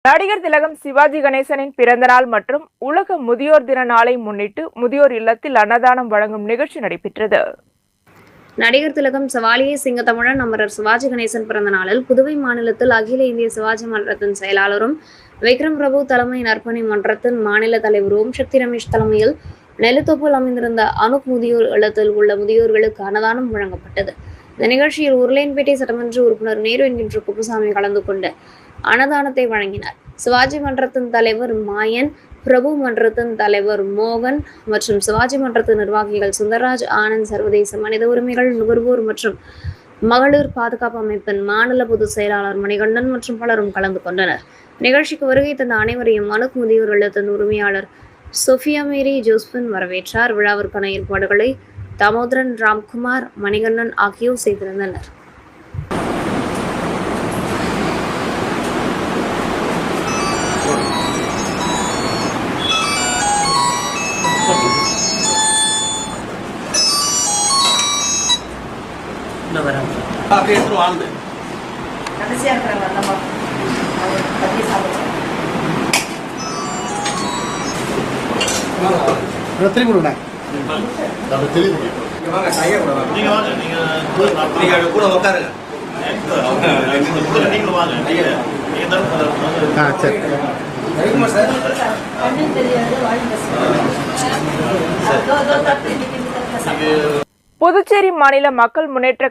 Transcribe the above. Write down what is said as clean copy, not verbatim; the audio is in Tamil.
நடிகர் திலகம் சிவாஜி கணேசனின் பிறந்தநாள் மற்றும் உலக முதியோர் தின நாளை முன்னிட்டு முதியோர் இல்லத்தில் அன்னதானம் வழங்கும் நிகழ்ச்சி நடைபெற்றது. நடிகர் திலகம் சவாலியை சிங்க தமிழன் அமரர் சிவாஜி கணேசன் பிறந்த நாளில் புதுவை மாநிலத்தில் அகில இந்திய சிவாஜி மன்றத்தின் செயலாளரும் விக்ரம் பிரபு தலைமை நற்பணி மன்றத்தின் மாநில தலைவர் ஓம் சக்தி ரமேஷ் தலைமையில் நெல்லித்தோப்பில் அமைந்திருந்த அனுப் முதியோர் இல்லத்தில் உள்ள முதியோர்களுக்கு அன்னதானம் வழங்கப்பட்டது. இந்த நிகழ்ச்சியில் உருளையன்பேட்டை சட்டமன்ற உறுப்பினர் நேரு என்கின்ற குப்புசாமி கலந்து கொண்டு அன்னதானத்தை வழங்கினார். சிவாஜி மன்றத்தின் தலைவர் மாயன், பிரபு மன்றத்தின் தலைவர் மோகன் மற்றும் சிவாஜி மன்றத்தின் நிர்வாகிகள் சுந்தர்ராஜ், ஆனந்த், சர்வதேச மனித உரிமைகள், நுகர்வோர் மற்றும் மகளிர் பாதுகாப்பு அமைப்பின் மாநில பொதுச் செயலாளர் மணிகண்டன் மற்றும் பலரும் கலந்து கொண்டனர். நிகழ்ச்சிக்கு வருகை தந்த அனைவரையும் அனுப் முதியோர் இல்லத்தின் உரிமையாளர் சோஃபியா மேரி ஜோஸ்பின் வரவேற்றார். விழாவிற்கான ஏற்பாடுகளை தாமோதரன், ராம்குமார், மணிகண்டன் ஆகியோர் செய்திருந்தனர். புதுச்சேரி மாநில மக்கள் முன்னேற்ற